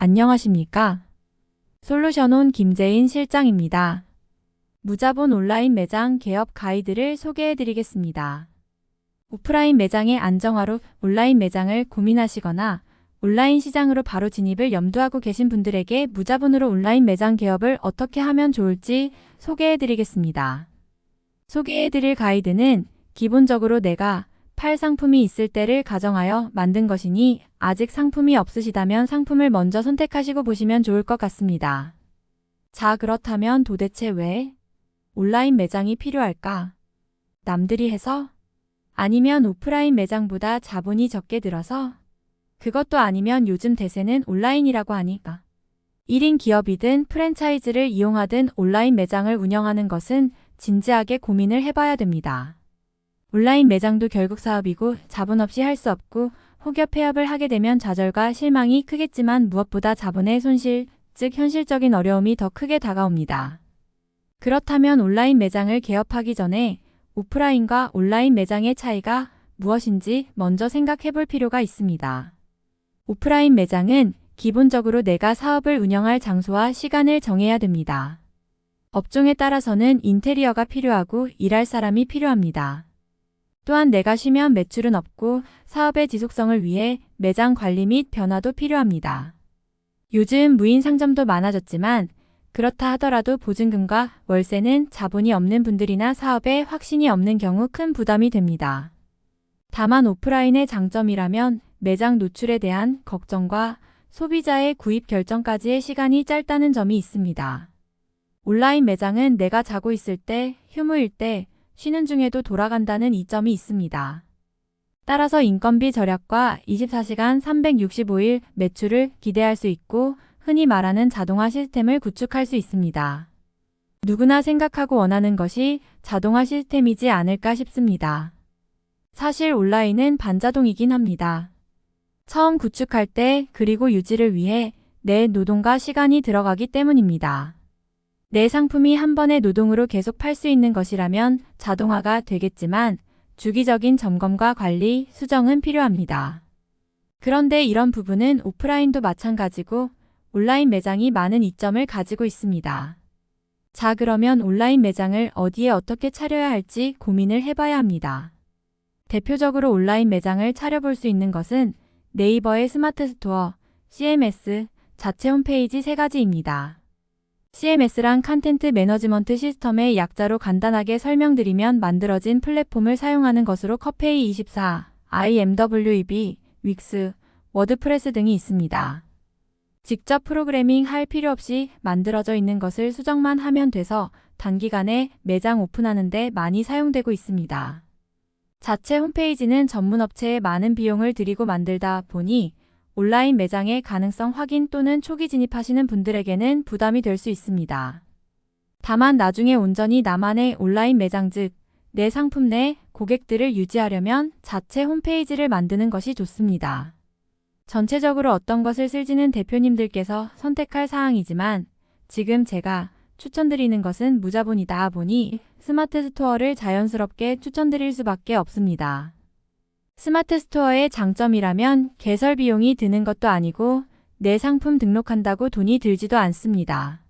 안녕하십니까? 솔루션온 김재인 실장입니다. 무자본 온라인 매장 개업 가이드를 소개해 드리겠습니다. 오프라인 매장의 안정화로 온라인 매장을 고민하시거나 온라인 시장으로 바로 진입을 염두하고 계신 분들에게 무자본으로 온라인 매장 개업을 어떻게 하면 좋을지 소개해 드리겠습니다. 소개해 드릴 가이드는 기본적으로 내가 팔 상품이 있을 때를 가정하여 만든 것이니 아직 상품이 없으시다면 상품을 먼저 선택하시고 보시면 좋을 것 같습니다. 자, 그렇다면 도대체 왜 온라인 매장이 필요할까? 남들이 해서? 아니면 오프라인 매장보다 자본이 적게 들어서? 그것도 아니면 요즘 대세는 온라인이라고 하니까. 1인 기업이든 프랜차이즈를 이용하든 온라인 매장을 운영하는 것은 진지하게 고민을 해봐야 됩니다. 온라인 매장도 결국 사업이고 자본 없이 할 수 없고 혹여 폐업을 하게 되면 좌절과 실망이 크겠지만 무엇보다 자본의 손실, 즉 현실적인 어려움이 더 크게 다가옵니다. 그렇다면 온라인 매장을 개업하기 전에 오프라인과 온라인 매장의 차이가 무엇인지 먼저 생각해 볼 필요가 있습니다. 오프라인 매장은 기본적으로 내가 사업을 운영할 장소와 시간을 정해야 됩니다. 업종에 따라서는 인테리어가 필요하고 일할 사람이 필요합니다. 또한 내가 쉬면 매출은 없고 사업의 지속성을 위해 매장 관리 및 변화도 필요합니다. 요즘 무인 상점도 많아졌지만 그렇다 하더라도 보증금과 월세는 자본이 없는 분들이나 사업에 확신이 없는 경우 큰 부담이 됩니다. 다만 오프라인의 장점이라면 매장 노출에 대한 걱정과 소비자의 구입 결정까지의 시간이 짧다는 점이 있습니다. 온라인 매장은 내가 자고 있을 때, 휴무일 때, 쉬는 중에도 돌아간다는 이점이 있습니다. 따라서 인건비 절약과 24시간 365일 매출을 기대할 수 있고 흔히 말하는 자동화 시스템을 구축할 수 있습니다. 누구나 생각하고 원하는 것이 자동화 시스템이지 않을까 싶습니다. 사실 온라인은 반자동이긴 합니다. 처음 구축할 때 그리고 유지를 위해 내 노동과 시간이 들어가기 때문입니다. 내 상품이 한 번의 노동으로 계속 팔 수 있는 것이라면 자동화가 되겠지만 주기적인 점검과 관리, 수정은 필요합니다. 그런데 이런 부분은 오프라인도 마찬가지고 온라인 매장이 많은 이점을 가지고 있습니다. 자, 그러면 온라인 매장을 어디에 어떻게 차려야 할지 고민을 해봐야 합니다. 대표적으로 온라인 매장을 차려볼 수 있는 것은 네이버의 스마트 스토어, CMS, 자체 홈페이지 세 가지입니다. CMS란 컨텐트 매너지먼트 시스템의 약자로 간단하게 설명드리면 만들어진 플랫폼을 사용하는 것으로 커페이24, IMWEB, 윅스, 워드프레스 등이 있습니다. 직접 프로그래밍 할 필요 없이 만들어져 있는 것을 수정만 하면 돼서 단기간에 매장 오픈하는 데 많이 사용되고 있습니다. 자체 홈페이지는 전문 업체에 많은 비용을 들이고 만들다 보니 온라인 매장의 가능성 확인 또는 초기 진입하시는 분들에게는 부담이 될 수 있습니다. 다만 나중에 온전히 나만의 온라인 매장 즉 내 상품 내 고객들을 유지하려면 자체 홈페이지를 만드는 것이 좋습니다. 전체적으로 어떤 것을 쓸지는 대표님들께서 선택할 사항이지만 지금 제가 추천드리는 것은 무자본이다 보니 스마트 스토어를 자연스럽게 추천드릴 수밖에 없습니다. 스마트 스토어의 장점이라면 개설 비용이 드는 것도 아니고 내 상품 등록한다고 돈이 들지도 않습니다.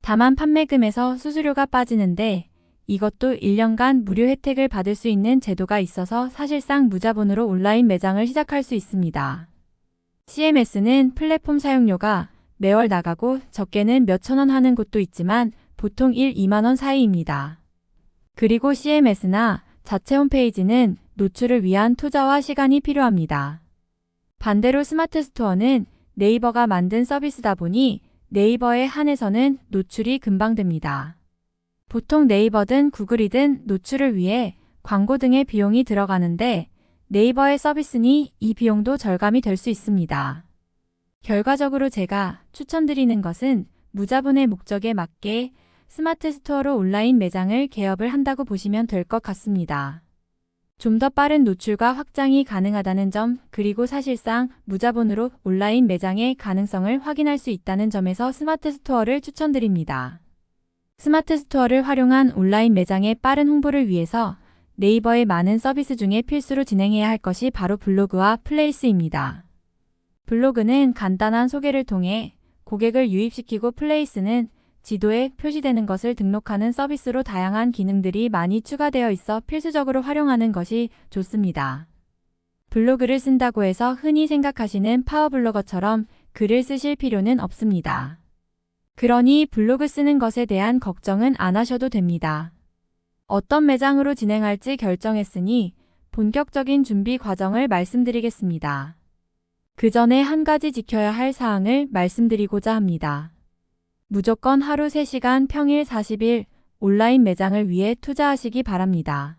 다만 판매금에서 수수료가 빠지는데 이것도 1년간 무료 혜택을 받을 수 있는 제도가 있어서 사실상 무자본으로 온라인 매장을 시작할 수 있습니다. CMS는 플랫폼 사용료가 매월 나가고 적게는 몇천 원 하는 곳도 있지만 보통 1, 2만 원 사이입니다. 그리고 CMS나 자체 홈페이지는 노출을 위한 투자와 시간이 필요합니다. 반대로 스마트 스토어는 네이버가 만든 서비스다 보니 네이버에 한해서는 노출이 금방 됩니다. 보통 네이버든 구글이든 노출을 위해 광고 등의 비용이 들어가는데 네이버의 서비스니 이 비용도 절감이 될 수 있습니다. 결과적으로 제가 추천드리는 것은 무자본의 목적에 맞게 스마트 스토어로 온라인 매장을 개업을 한다고 보시면 될 것 같습니다. 좀 더 빠른 노출과 확장이 가능하다는 점 그리고 사실상 무자본으로 온라인 매장의 가능성을 확인할 수 있다는 점에서 스마트 스토어를 추천드립니다. 스마트 스토어를 활용한 온라인 매장의 빠른 홍보를 위해서 네이버의 많은 서비스 중에 필수로 진행해야 할 것이 바로 블로그와 플레이스입니다. 블로그는 간단한 소개를 통해 고객을 유입시키고 플레이스는 지도에 표시되는 것을 등록하는 서비스로 다양한 기능들이 많이 추가되어 있어 필수적으로 활용하는 것이 좋습니다. 블로그를 쓴다고 해서 흔히 생각하시는 파워블로거처럼 글을 쓰실 필요는 없습니다. 그러니 블로그 쓰는 것에 대한 걱정은 안 하셔도 됩니다. 어떤 매장으로 진행할지 결정했으니 본격적인 준비 과정을 말씀드리겠습니다. 그 전에 한 가지 지켜야 할 사항을 말씀드리고자 합니다. 무조건 하루 3시간 평일 40일 온라인 매장을 위해 투자하시기 바랍니다.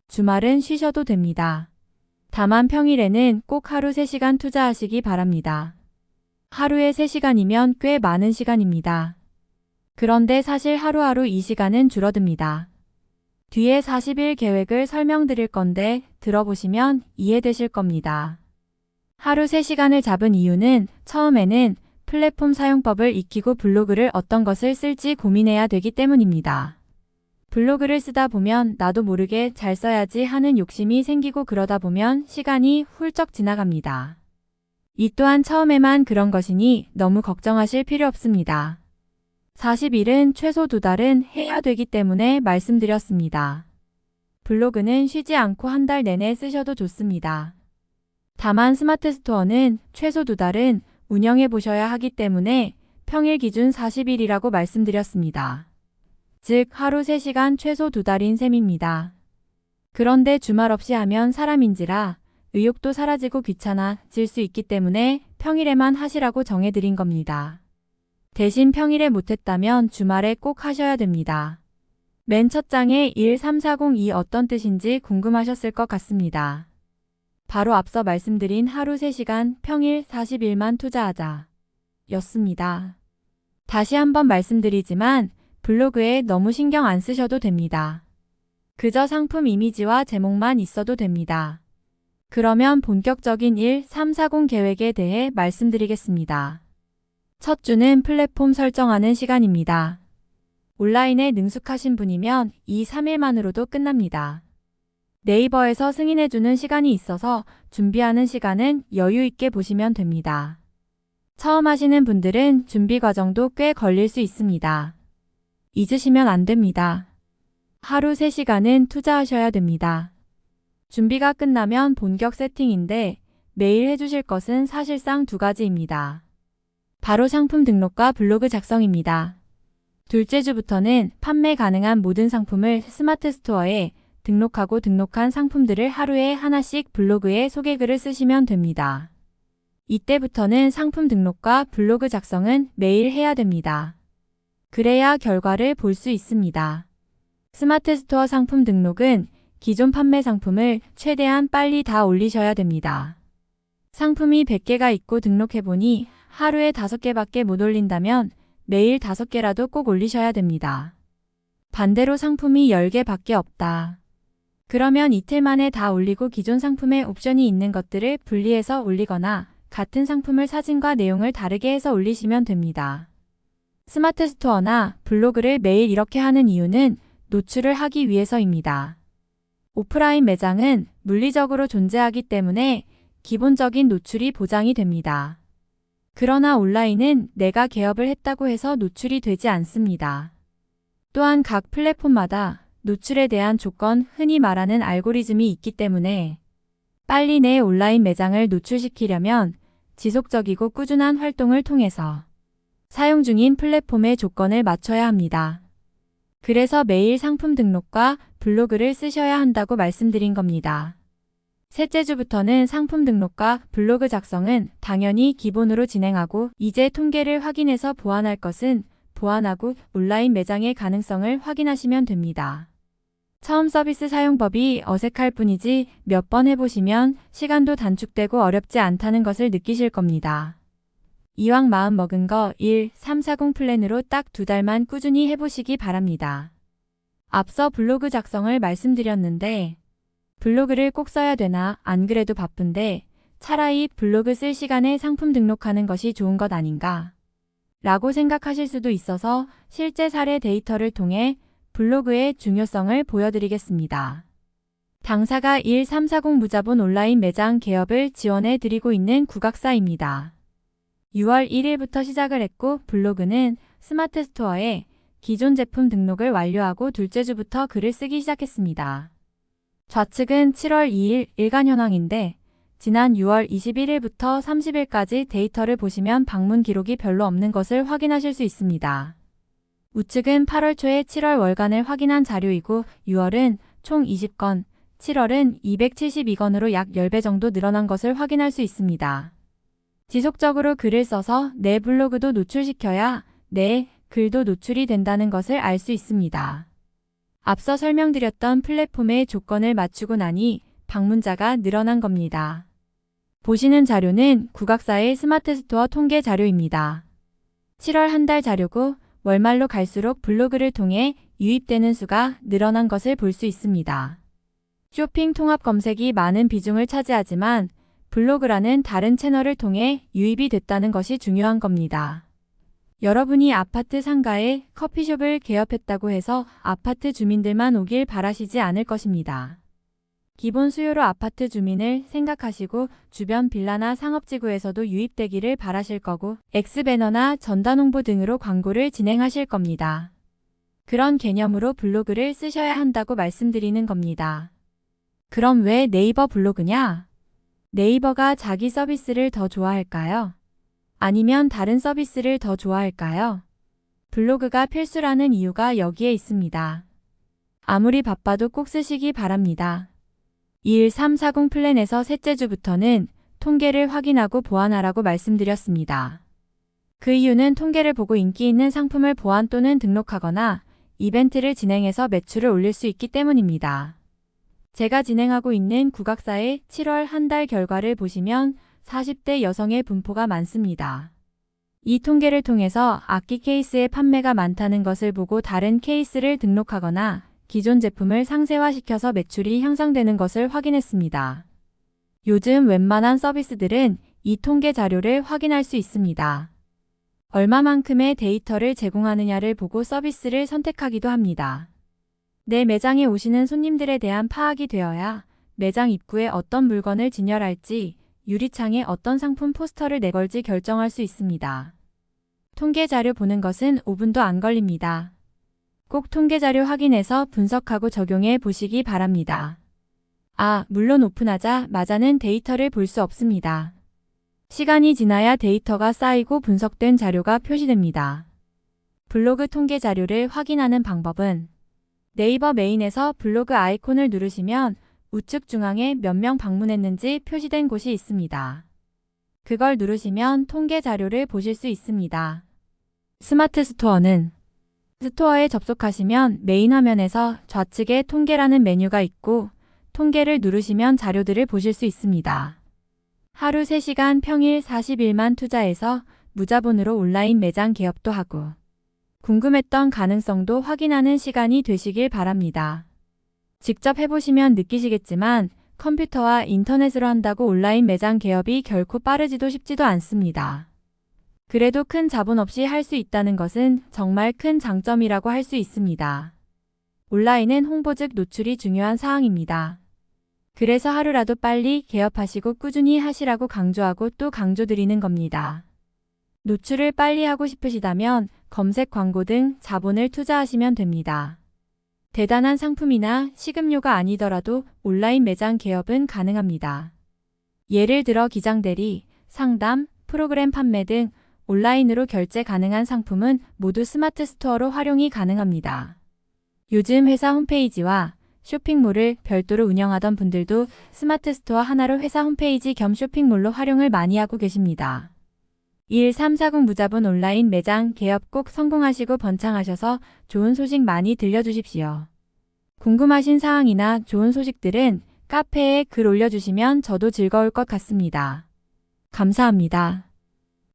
주말은 쉬셔도 됩니다. 다만 평일에는 꼭 하루 3시간 투자하시기 바랍니다. 하루에 3시간이면 꽤 많은 시간입니다. 그런데 사실 하루하루 이 시간은 줄어듭니다. 뒤에 40일 계획을 설명드릴 건데 들어보시면 이해되실 겁니다. 하루 3시간을 잡은 이유는 처음에는 플랫폼 사용법을 익히고 블로그를 어떤 것을 쓸지 고민해야 되기 때문입니다. 블로그를 쓰다 보면 나도 모르게 잘 써야지 하는 욕심이 생기고 그러다 보면 시간이 훌쩍 지나갑니다. 이 또한 처음에만 그런 것이니 너무 걱정하실 필요 없습니다. 40일은 최소 2달은 해야 되기 때문에 말씀드렸습니다. 블로그는 쉬지 않고 한 달 내내 쓰셔도 좋습니다. 다만 스마트 스토어는 최소 2달은 운영해 보셔야 하기 때문에 평일 기준 40일이라고 말씀드렸습니다. 즉 하루 3시간 최소 2달인 셈입니다. 그런데 주말 없이 하면 사람인지라 의욕도 사라지고 귀찮아질 수 있기 때문에 평일에만 하시라고 정해드린 겁니다. 대신 평일에 못했다면 주말에 꼭 하셔야 됩니다. 맨 첫 장에 13402 어떤 뜻인지 궁금하셨을 것 같습니다. 바로 앞서 말씀드린 하루 3시간 평일 40일만 투자하자 였습니다. 다시 한번 말씀드리지만 블로그에 너무 신경 안 쓰셔도 됩니다. 그저 상품 이미지와 제목만 있어도 됩니다. 그러면 본격적인 1340 계획에 대해 말씀드리겠습니다. 첫 주는 플랫폼 설정하는 시간입니다. 온라인에 능숙하신 분이면 2-3일만으로도 끝납니다. 네이버에서 승인해주는 시간이 있어서 준비하는 시간은 여유 있게 보시면 됩니다. 처음 하시는 분들은 준비 과정도 꽤 걸릴 수 있습니다. 잊으시면 안 됩니다. 하루 3시간은 투자하셔야 됩니다. 준비가 끝나면 본격 세팅인데 매일 해주실 것은 사실상 2가지입니다. 바로 상품 등록과 블로그 작성입니다. 둘째 주부터는 판매 가능한 모든 상품을 스마트 스토어에 등록하고 등록한 상품들을 하루에 하나씩 블로그에 소개글을 쓰시면 됩니다. 이때부터는 상품 등록과 블로그 작성은 매일 해야 됩니다. 그래야 결과를 볼 수 있습니다. 스마트 스토어 상품 등록은 기존 판매 상품을 최대한 빨리 다 올리셔야 됩니다. 상품이 100개가 있고 등록해보니 하루에 5개밖에 못 올린다면 매일 5개라도 꼭 올리셔야 됩니다. 반대로 상품이 10개밖에 없다. 그러면 이틀 만에 다 올리고 기존 상품에 옵션이 있는 것들을 분리해서 올리거나 같은 상품을 사진과 내용을 다르게 해서 올리시면 됩니다. 스마트 스토어나 블로그를 매일 이렇게 하는 이유는 노출을 하기 위해서입니다. 오프라인 매장은 물리적으로 존재하기 때문에 기본적인 노출이 보장이 됩니다. 그러나 온라인은 내가 개업을 했다고 해서 노출이 되지 않습니다. 또한 각 플랫폼마다 노출에 대한 조건, 흔히 말하는 알고리즘이 있기 때문에 빨리 내 온라인 매장을 노출시키려면 지속적이고 꾸준한 활동을 통해서 사용 중인 플랫폼의 조건을 맞춰야 합니다. 그래서 매일 상품 등록과 블로그를 쓰셔야 한다고 말씀드린 겁니다. 셋째 주부터는 상품 등록과 블로그 작성은 당연히 기본으로 진행하고 이제 통계를 확인해서 보완할 것은 보완하고 온라인 매장의 가능성을 확인하시면 됩니다. 처음 서비스 사용법이 어색할 뿐이지 몇 번 해보시면 시간도 단축되고 어렵지 않다는 것을 느끼실 겁니다. 이왕 마음 먹은 거 1340 플랜으로 딱 2달만 꾸준히 해보시기 바랍니다. 앞서 블로그 작성을 말씀드렸는데 블로그를 꼭 써야 되나 안 그래도 바쁜데 차라리 블로그 쓸 시간에 상품 등록하는 것이 좋은 것 아닌가 라고 생각하실 수도 있어서 실제 사례 데이터를 통해 블로그의 중요성을 보여드리겠습니다. 당사가 1340 무자본 온라인 매장 개업을 지원해 드리고 있는 국악사입니다. 6월 1일부터 시작을 했고 블로그는 스마트 스토어에 기존 제품 등록을 완료하고 둘째 주부터 글을 쓰기 시작했습니다. 좌측은 7월 2일 일간 현황인데 지난 6월 21일부터 30일까지 데이터를 보시면 방문 기록이 별로 없는 것을 확인하실 수 있습니다. 우측은 8월 초에 7월 월간을 확인한 자료이고 6월은 총 20건, 7월은 272건으로 약 10배 정도 늘어난 것을 확인할 수 있습니다. 지속적으로 글을 써서 내 블로그도 노출시켜야 내 글도 노출이 된다는 것을 알 수 있습니다. 앞서 설명드렸던 플랫폼의 조건을 맞추고 나니 방문자가 늘어난 겁니다. 보시는 자료는 국악사의 스마트 스토어 통계 자료입니다. 7월 한 달 자료고 월말로 갈수록 블로그를 통해 유입되는 수가 늘어난 것을 볼 수 있습니다. 쇼핑 통합 검색이 많은 비중을 차지하지만 블로그라는 다른 채널을 통해 유입이 됐다는 것이 중요한 겁니다. 여러분이 아파트 상가에 커피숍을 개업했다고 해서 아파트 주민들만 오길 바라시지 않을 것입니다. 기본 수요로 아파트 주민을 생각하시고 주변 빌라나 상업지구에서도 유입되기를 바라실 거고 X배너나 전단 홍보 등으로 광고를 진행하실 겁니다. 그런 개념으로 블로그를 쓰셔야 한다고 말씀드리는 겁니다. 그럼 왜 네이버 블로그냐? 네이버가 자기 서비스를 더 좋아할까요? 아니면 다른 서비스를 더 좋아할까요? 블로그가 필수라는 이유가 여기에 있습니다. 아무리 바빠도 꼭 쓰시기 바랍니다. 1340 플랜에서 셋째 주부터는 통계를 확인하고 보완하라고 말씀드렸습니다. 그 이유는 통계를 보고 인기 있는 상품을 보완 또는 등록하거나 이벤트를 진행해서 매출을 올릴 수 있기 때문입니다. 제가 진행하고 있는 국악사의 7월 한 달 결과를 보시면 40대 여성의 분포가 많습니다. 이 통계를 통해서 악기 케이스의 판매가 많다는 것을 보고 다른 케이스를 등록하거나 기존 제품을 상세화시켜서 매출이 향상되는 것을 확인했습니다. 요즘 웬만한 서비스들은 이 통계 자료를 확인할 수 있습니다. 얼마만큼의 데이터를 제공하느냐를 보고 서비스를 선택하기도 합니다. 내 매장에 오시는 손님들에 대한 파악이 되어야 매장 입구에 어떤 물건을 진열할지, 유리창에 어떤 상품 포스터를 내걸지 결정할 수 있습니다. 통계 자료 보는 것은 5분도 안 걸립니다. 꼭 통계 자료 확인해서 분석하고 적용해 보시기 바랍니다. 물론 오픈하자마자는 데이터를 볼 수 없습니다. 시간이 지나야 데이터가 쌓이고 분석된 자료가 표시됩니다. 블로그 통계 자료를 확인하는 방법은 네이버 메인에서 블로그 아이콘을 누르시면 우측 중앙에 몇 명 방문했는지 표시된 곳이 있습니다. 그걸 누르시면 통계 자료를 보실 수 있습니다. 스마트 스토어는 스토어에 접속하시면 메인 화면에서 좌측에 통계라는 메뉴가 있고 통계를 누르시면 자료들을 보실 수 있습니다. 하루 3시간 평일 40일만 투자해서 무자본으로 온라인 매장 개업도 하고 궁금했던 가능성도 확인하는 시간이 되시길 바랍니다. 직접 해보시면 느끼시겠지만 컴퓨터와 인터넷으로 한다고 온라인 매장 개업이 결코 빠르지도 쉽지도 않습니다. 그래도 큰 자본 없이 할 수 있다는 것은 정말 큰 장점이라고 할 수 있습니다. 온라인은 홍보 즉 노출이 중요한 사항입니다. 그래서 하루라도 빨리 개업하시고 꾸준히 하시라고 강조하고 또 강조드리는 겁니다. 노출을 빨리 하고 싶으시다면 검색 광고 등 자본을 투자하시면 됩니다. 대단한 상품이나 식음료가 아니더라도 온라인 매장 개업은 가능합니다. 예를 들어 기장대리, 상담, 프로그램 판매 등 온라인으로 결제 가능한 상품은 모두 스마트 스토어로 활용이 가능합니다. 요즘 회사 홈페이지와 쇼핑몰을 별도로 운영하던 분들도 스마트 스토어 하나로 회사 홈페이지 겸 쇼핑몰로 활용을 많이 하고 계십니다. 1340 무자본 온라인 매장 개업 꼭 성공하시고 번창하셔서 좋은 소식 많이 들려주십시오. 궁금하신 사항이나 좋은 소식들은 카페에 글 올려주시면 저도 즐거울 것 같습니다. 감사합니다.